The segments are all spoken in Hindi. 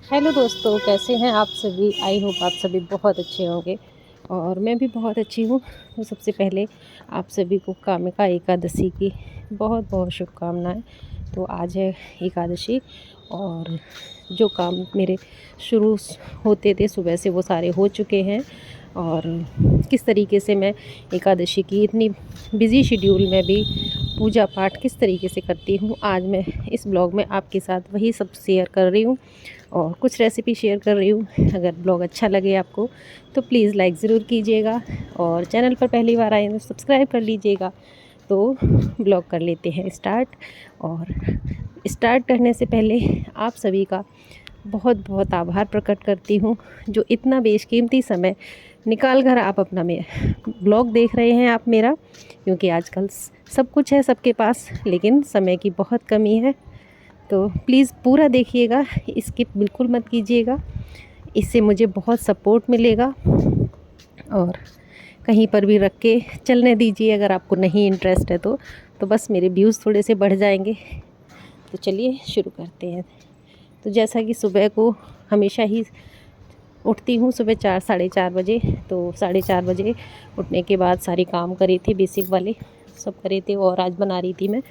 हेलो दोस्तों, कैसे हैं आप सभी। आई होप आप सभी बहुत अच्छे होंगे और मैं भी बहुत अच्छी हूँ। तो सबसे पहले आप सभी को कामिका एकादशी की बहुत बहुत शुभकामनाएं। तो आज है एकादशी और जो काम मेरे शुरू होते थे सुबह से वो सारे हो चुके हैं। और किस तरीके से मैं एकादशी की इतनी बिज़ी शेड्यूल में भी पूजा पाठ किस तरीके से करती हूँ, आज मैं इस ब्लॉग में आपके साथ वही सब शेयर कर रही हूँ और कुछ रेसिपी शेयर कर रही हूँ। अगर ब्लॉग अच्छा लगे आपको तो प्लीज़ लाइक ज़रूर कीजिएगा और चैनल पर पहली बार आए तो सब्सक्राइब कर लीजिएगा। तो ब्लॉग कर लेते हैं स्टार्ट। और स्टार्ट करने से पहले आप सभी का बहुत बहुत आभार प्रकट करती हूँ, जो इतना बेशकीमती समय निकाल कर आप अपना ब्लॉग देख रहे हैं आप मेरा, क्योंकि आजकल सब कुछ है सबके पास लेकिन समय की बहुत कमी है। तो प्लीज़ पूरा देखिएगा, स्किप बिल्कुल मत कीजिएगा, इससे मुझे बहुत सपोर्ट मिलेगा। और कहीं पर भी रख के चलने दीजिए अगर आपको नहीं इंटरेस्ट है तो बस मेरे व्यूज़ थोड़े से बढ़ जाएंगे। तो चलिए शुरू करते हैं। तो जैसा कि सुबह को हमेशा ही उठती हूँ सुबह 4 साढ़े 4 बजे। तो 4:30 बजे उठने के बाद सारी काम करी थी, बेसिक वाले सब करे थे। और आज बना रही थी मैं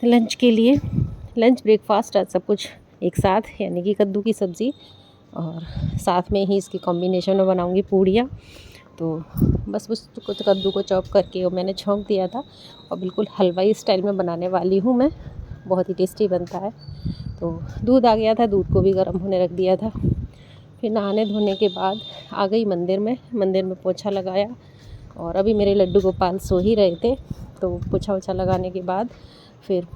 लंच के लिए, लंच ब्रेकफास्ट आज सब कुछ एक साथ, यानी कि कद्दू की सब्ज़ी और साथ में ही इसकी कॉम्बिनेशन में बनाऊंगी पूड़ियाँ। तो बस उस कद्दू को चॉप करके और मैंने छौंक दिया था और बिल्कुल हलवाई स्टाइल में बनाने वाली हूँ मैं, बहुत ही टेस्टी बनता है। तो दूध आ गया था, दूध को भी गर्म होने रख दिया था। फिर नहाने धोने के बाद आ गई मंदिर में पोछा लगाया। और अभी मेरे लड्डू गोपाल सो ही रहे थे, तो पोछा वोछा लगाने के बाद फिर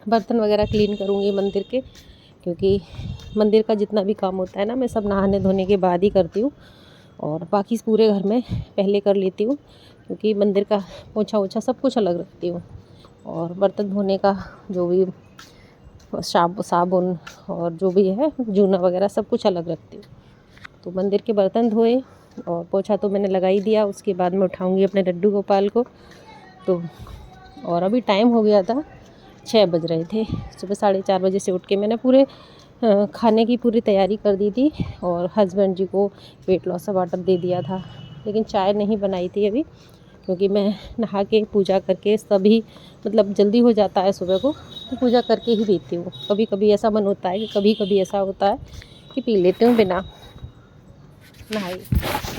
बर्तन वगैरह क्लीन करूँगी मंदिर के, क्योंकि मंदिर का जितना भी काम होता है ना मैं सब नहाने धोने के बाद ही करती हूँ। और बाकी पूरे घर में पहले कर लेती हूँ, क्योंकि मंदिर का पोछा वोछा सब कुछ अलग रखती हूँ। और बर्तन धोने का जो भी साबुन और जो भी है जूना वगैरह सब कुछ अलग रखती हूँ। तो मंदिर के बर्तन धोए और पोछा तो मैंने लगा ही दिया। उसके बाद मैं उठाऊँगी अपने लड्डू गोपाल को। तो और अभी टाइम हो गया था, 6 बज रहे थे। सुबह 4:30 बजे से उठ के मैंने पूरे खाने की पूरी तैयारी कर दी थी और हस्बैंड जी को वेट लॉस वाटर दे दिया था। लेकिन चाय नहीं बनाई थी अभी, क्योंकि मैं नहा के पूजा करके सभी मतलब जल्दी हो जाता है सुबह को, तो पूजा करके ही पीती हूँ। कभी कभी ऐसा मन होता है कि कभी कभी ऐसा होता है कि पी लेती हूँ बिना नहाई,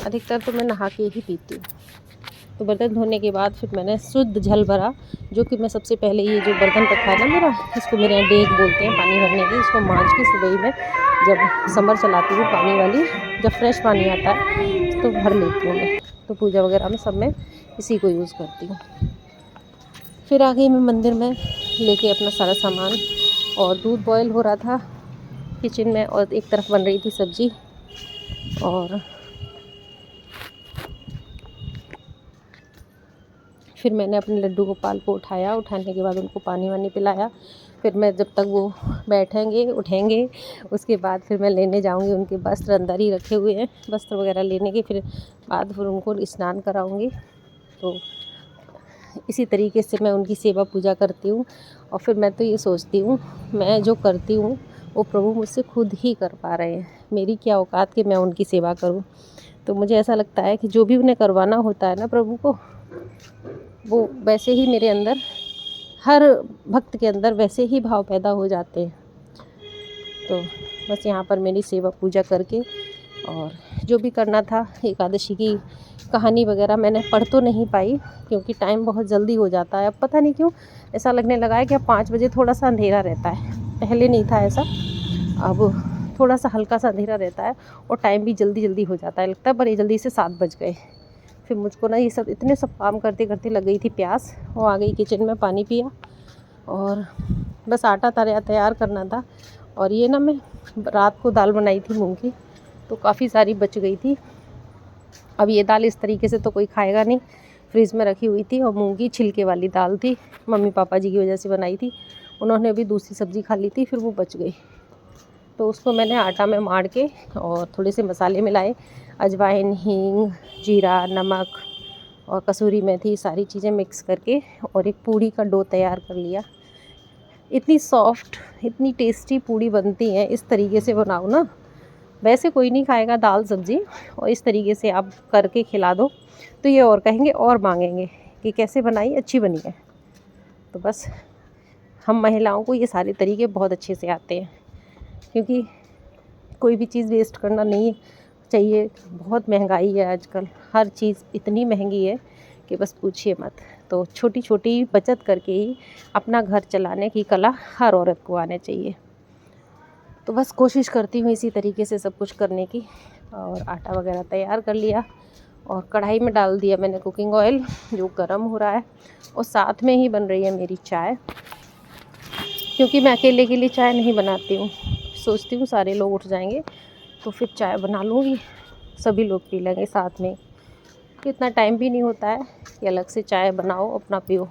अधिकतर तो मैं नहा के ही पीती हूँ। तो बर्तन धोने के बाद फिर मैंने शुद्ध जल भरा, जो कि मैं सबसे पहले ये जो बर्तन रखा है ना मेरा, इसको मेरे यहाँ डेग बोलते हैं पानी भरने की, इसको मांझ के सुबह ही मैं जब समर चलाती हूँ पानी वाली, जब फ्रेश पानी आता है तो भर लेती हूँ मैं। तो पूजा वगैरह में सब मैं इसी को यूज़ करती हूँ। फिर आ गई मैं मंदिर में लेके अपना सारा सामान, और दूध बॉयल हो रहा था किचन में और एक तरफ बन रही थी सब्ज़ी। और फिर मैंने अपने लड्डू गोपाल को उठाया, उठाने के बाद उनको पानी वानी पिलाया। फिर मैं जब तक वो बैठेंगे उठेंगे उसके बाद फिर मैं लेने जाऊंगी, उनके वस्त्र अंदर ही रखे हुए हैं, वस्त्र वगैरह लेने के फिर उनको स्नान कराऊंगी। तो इसी तरीके से मैं उनकी सेवा पूजा करती हूँ। और फिर मैं तो ये सोचती हूँ मैं जो करती हूँ वो प्रभु मुझसे खुद ही कर पा रहे हैं, मेरी क्या औकात कि मैं उनकी सेवा करूँ। तो मुझे ऐसा लगता है कि जो भी उन्हें करवाना होता है ना प्रभु को, वो वैसे ही मेरे अंदर, हर भक्त के अंदर वैसे ही भाव पैदा हो जाते हैं। तो बस यहाँ पर मेरी सेवा पूजा करके और जो भी करना था, एकादशी की कहानी वगैरह मैंने पढ़ तो नहीं पाई, क्योंकि टाइम बहुत जल्दी हो जाता है। अब पता नहीं क्यों ऐसा लगने लगा है कि अब 5 बजे थोड़ा सा अंधेरा रहता है, पहले नहीं था ऐसा। अब थोड़ा सा हल्का सा अंधेरा रहता है और टाइम भी जल्दी जल्दी हो जाता है, लगता है बड़े जल्दी से 7 बज गए। फिर मुझको ना ये सब इतने सब काम करते करते लग गई थी प्यास, वो आ गई किचन में, पानी पिया और बस आटा तैयार करना था। और ये ना मैं रात को दाल बनाई थी मूंग की, तो काफ़ी सारी बच गई थी। अब ये दाल इस तरीके से तो कोई खाएगा नहीं, फ्रिज में रखी हुई थी और मूंग की छिलके वाली दाल थी, मम्मी पापा जी की वजह से बनाई थी, उन्होंने भी दूसरी सब्ज़ी खा ली थी, फिर वो बच गई। तो उसको मैंने आटा में मार के और थोड़े से मसाले मिलाए, अजवाइन, हींग, जीरा, नमक और कसूरी मेथी, सारी चीज़ें मिक्स करके और एक पूड़ी का डो तैयार कर लिया। इतनी सॉफ्ट, इतनी टेस्टी पूड़ी बनती हैं। इस तरीके से बनाओ ना, वैसे कोई नहीं खाएगा दाल सब्ज़ी, और इस तरीके से आप करके खिला दो तो ये और कहेंगे और मांगेंगे कि कैसे बनाई, अच्छी बनी है। तो बस हम महिलाओं को ये सारे तरीके बहुत अच्छे से आते हैं, क्योंकि कोई भी चीज़ वेस्ट करना नहीं चाहिए। बहुत महंगाई है आजकल, हर चीज़ इतनी महंगी है कि बस पूछिए मत। तो छोटी छोटी बचत करके ही अपना घर चलाने की कला हर औरत को आने चाहिए। तो बस कोशिश करती हूँ इसी तरीके से सब कुछ करने की। और आटा वगैरह तैयार कर लिया और कढ़ाई में डाल दिया मैंने कुकिंग ऑयल, जो गर्म हो रहा है, और साथ में ही बन रही है मेरी चाय। क्योंकि मैं अकेले के लिए चाय नहीं बनाती हूँ, सोचती हूँ सारे लोग उठ जाएंगे तो फिर चाय बना लूँगी, सभी लोग पी लेंगे साथ में। इतना टाइम भी नहीं होता है कि अलग से चाय बनाओ अपना पियो।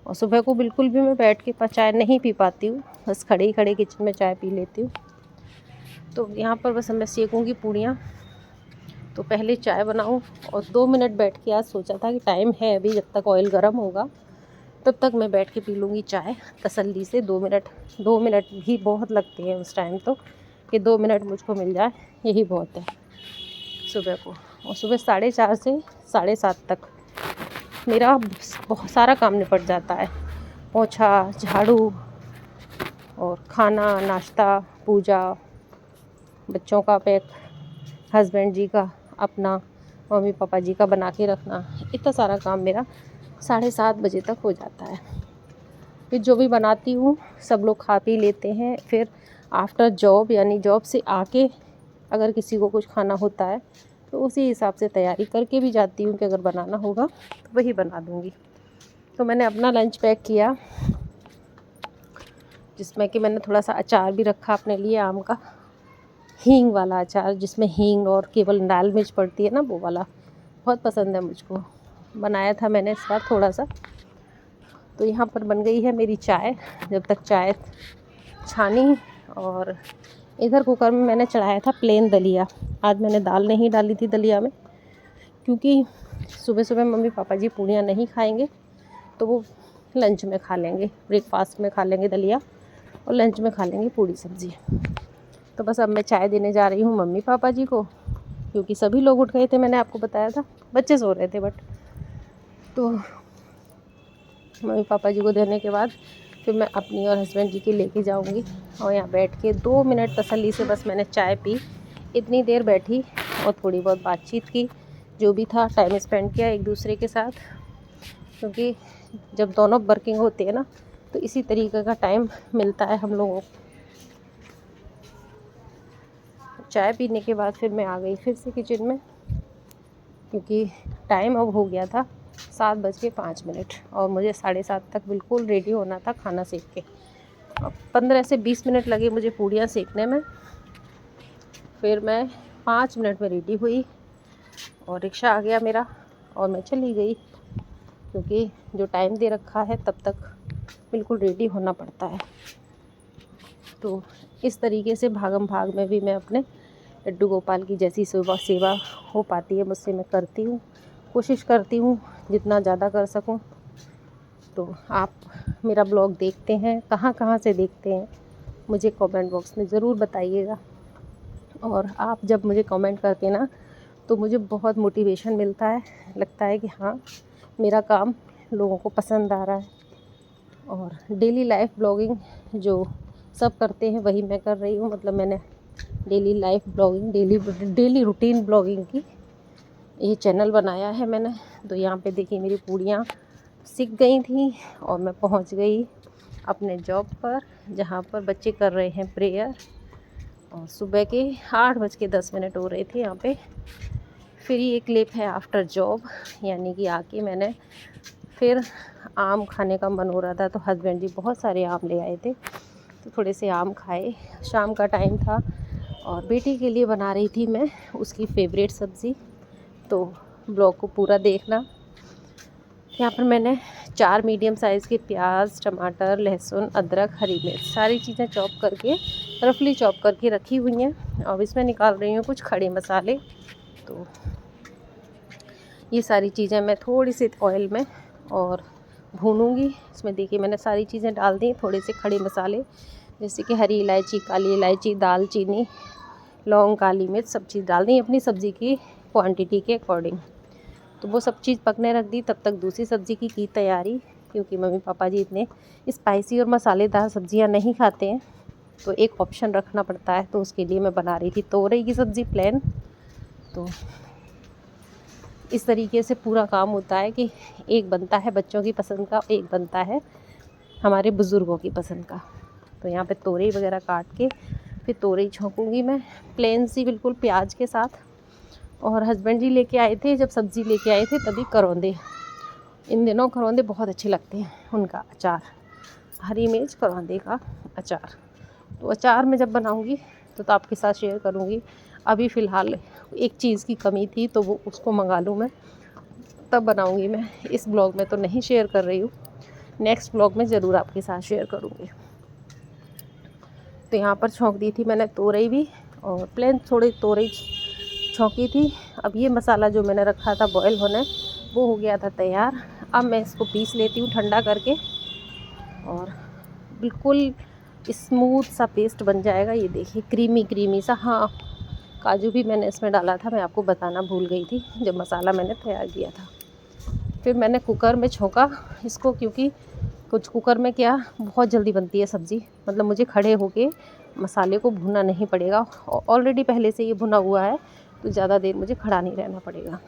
और सुबह को बिल्कुल भी मैं बैठ के चाय नहीं पी पाती हूँ, बस खड़े ही खड़े किचन में चाय पी लेती हूँ। तो यहाँ पर बस मैं सेकूँगी पूड़ियाँ, तो पहले चाय बनाऊँ और 2 मिनट बैठ के, आज सोचा था कि टाइम है अभी, जब तक ऑयल गर्म होगा तब तक मैं बैठ के पी लूँगी चाय तसल्ली से। 2 मिनट भी बहुत लगते हैं उस टाइम तो, कि 2 मिनट मुझको मिल जाए यही बहुत है सुबह को। और सुबह 4:30 से 7:30 तक मेरा बहुत सारा काम निपट जाता है। पोंछा, झाड़ू और खाना, नाश्ता, पूजा, बच्चों का पैक, हस्बैंड जी का, अपना, मम्मी पापा जी का बना के रखना, इतना सारा काम मेरा 7:30 बजे तक हो जाता है। फिर जो भी बनाती हूँ सब लोग खा पी लेते हैं। फिर आफ्टर जॉब, यानी जॉब से आके अगर किसी को कुछ खाना होता है तो उसी हिसाब से तैयारी करके भी जाती हूँ कि अगर बनाना होगा तो वही बना दूँगी। तो मैंने अपना लंच पैक किया, जिसमें कि मैंने थोड़ा सा अचार भी रखा अपने लिए, आम का हींग वाला अचार, जिसमें हींग और केवल लाल मिर्च पड़ती है ना, वो वाला बहुत पसंद है मुझको। बनाया था मैंने इस बार थोड़ा सा। तो यहाँ पर बन गई है मेरी चाय। जब तक चाय छानी, और इधर कुकर में मैंने चढ़ाया था प्लेन दलिया। आज मैंने दाल नहीं डाली थी दलिया में, क्योंकि सुबह सुबह मम्मी पापा जी पूड़ियाँ नहीं खाएंगे, तो वो लंच में खा लेंगे, ब्रेकफास्ट में खा लेंगे दलिया और लंच में खा लेंगे पूड़ी सब्ज़ी। तो बस अब मैं चाय देने जा रही हूँ मम्मी पापा जी को, क्योंकि सभी लोग उठ गए थे, मैंने आपको बताया था, बच्चे सो रहे थे बट। तो मम्मी पापा जी को देने के बाद फिर मैं अपनी और हस्बैंड जी की लेके जाऊंगी, और यहाँ बैठ के 2 मिनट तसल्ली से बस मैंने चाय पी, इतनी देर बैठी और थोड़ी बहुत बातचीत की, जो भी था टाइम स्पेंड किया एक दूसरे के साथ। क्योंकि जब दोनों वर्किंग होते हैं ना, तो इसी तरीके का टाइम मिलता है हम लोगों को। चाय पीने के बाद फिर मैं आ गई फिर से किचन में, क्योंकि टाइम अब हो गया था 7:05 और मुझे 7:30 तक बिल्कुल रेडी होना था खाना सेक के। अब 15 से 20 मिनट लगे मुझे पूड़ियाँ सेकने में। फिर मैं 5 मिनट में रेडी हुई और रिक्शा आ गया मेरा और मैं चली गई, क्योंकि जो टाइम दे रखा है तब तक बिल्कुल रेडी होना पड़ता है। तो इस तरीके से भागम भाग में भी मैं अपने लड्डू गोपाल की जैसी सेवा हो पाती है मुझसे मैं करती हूँ, कोशिश करती हूँ जितना ज़्यादा कर सकूँ। तो आप मेरा ब्लॉग देखते हैं, कहाँ से देखते हैं, मुझे कमेंट बॉक्स में ज़रूर बताइएगा। और आप जब मुझे कमेंट करते ना, तो मुझे बहुत मोटिवेशन मिलता है, लगता है कि हाँ मेरा काम लोगों को पसंद आ रहा है। और डेली लाइफ ब्लॉगिंग जो सब करते हैं वही मैं कर रही हूँ। मतलब मैंने daily life blogging, daily routine blogging की ये चैनल बनाया है मैंने। तो यहाँ पे देखिए मेरी पूड़ियाँ सिक गई थी और मैं पहुँच गई अपने जॉब पर, जहाँ पर बच्चे कर रहे हैं प्रेयर। और सुबह के 8:10 हो रहे थे यहाँ पे। फिर ये क्लिप है आफ्टर जॉब, यानी कि आके मैंने फिर आम खाने का मन हो रहा था, तो हस्बैंड जी बहुत सारे आम ले आए थे, तो थोड़े से आम खाए। शाम का टाइम था और बेटी के लिए बना रही थी मैं उसकी फेवरेट सब्ज़ी, तो ब्लॉग को पूरा देखना। यहाँ पर मैंने 4 मीडियम साइज़ के प्याज, टमाटर, लहसुन, अदरक, हरी मिर्च सारी चीज़ें चॉप करके, रफली चॉप करके रखी हुई हैं। अब इसमें निकाल रही हूँ कुछ खड़े मसाले। तो ये सारी चीज़ें मैं थोड़ी सी ऑयल में और भूनूंगी। इसमें देखिए मैंने सारी चीज़ें डाल दी, थोड़े से खड़े मसाले जैसे कि हरी इलायची, काली इलायची, दालचीनी, लौंग, काली मिर्च, सब चीज़ डाल दी अपनी सब्ज़ी की क्वांटिटी के अकॉर्डिंग। तो वो सब चीज़ पकने रख दी। तब तक दूसरी सब्ज़ी की तैयारी, क्योंकि मम्मी पापा जी इतने स्पाइसी और मसालेदार सब्ज़ियाँ नहीं खाते हैं, तो एक ऑप्शन रखना पड़ता है। तो उसके लिए मैं बना रही थी तोरई की सब्ज़ी प्लेन। तो इस तरीके से पूरा काम होता है कि एक बनता है बच्चों की पसंद का, एक बनता है हमारे बुज़ुर्गों की पसंद का। तो यहाँ पे तोरई वगैरह काट के फिर तोरई छौंकूँगी मैं प्लेन सी बिल्कुल प्याज के साथ। और हस्बैंड जी लेके आए थे, जब सब्ज़ी लेके आए थे तभी करौंदे, इन दिनों करौंदे बहुत अच्छे लगते हैं, उनका अचार, हरी मिर्च करौंदे का अचार। तो अचार मैं जब बनाऊँगी तो आपके साथ शेयर करूँगी। अभी फ़िलहाल एक चीज़ की कमी थी तो वो उसको मंगा लूँ मैं, तब बनाऊँगी मैं। इस ब्लॉग में तो नहीं शेयर कर रही हूँ, नेक्स्ट ब्लॉग में ज़रूर आपके साथ शेयर करूँगी। तो यहाँ पर छौंक दी थी मैंने तोरई भी, और प्लेन थोड़ी तोरई छौंकी थी। अब ये मसाला जो मैंने रखा था बॉयल होने, वो हो गया था तैयार। अब मैं इसको पीस लेती हूँ ठंडा करके, और बिल्कुल स्मूथ सा पेस्ट बन जाएगा। ये देखिए क्रीमी क्रीमी सा। हाँ, काजू भी मैंने इसमें डाला था, मैं आपको बताना भूल गई थी जब मसाला मैंने तैयार किया था। फिर मैंने कुकर में छौंका इसको, क्योंकि कुछ कुकर में क्या बहुत जल्दी बनती है सब्ज़ी, मतलब मुझे खड़े होके मसाले को भुनना नहीं पड़ेगा, ऑलरेडी पहले से ये भुना हुआ है, तो ज़्यादा देर मुझे खड़ा नहीं रहना पड़ेगा।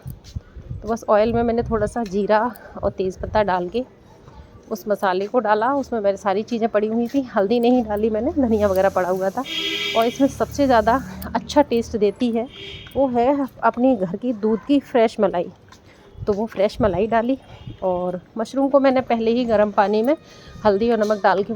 तो बस ऑयल में मैंने थोड़ा सा जीरा और तेज़पत्ता डाल के उस मसाले को डाला। उसमें मेरी सारी चीज़ें पड़ी हुई थी, हल्दी नहीं डाली मैंने, धनिया वगैरह पड़ा हुआ था। और इसमें सबसे ज़्यादा अच्छा टेस्ट देती है वो है अपनी घर की दूध की फ्रेश मलाई। तो वो फ्रेश मलाई डाली, और मशरूम को मैंने पहले ही गर्म पानी में हल्दी और नमक डाल के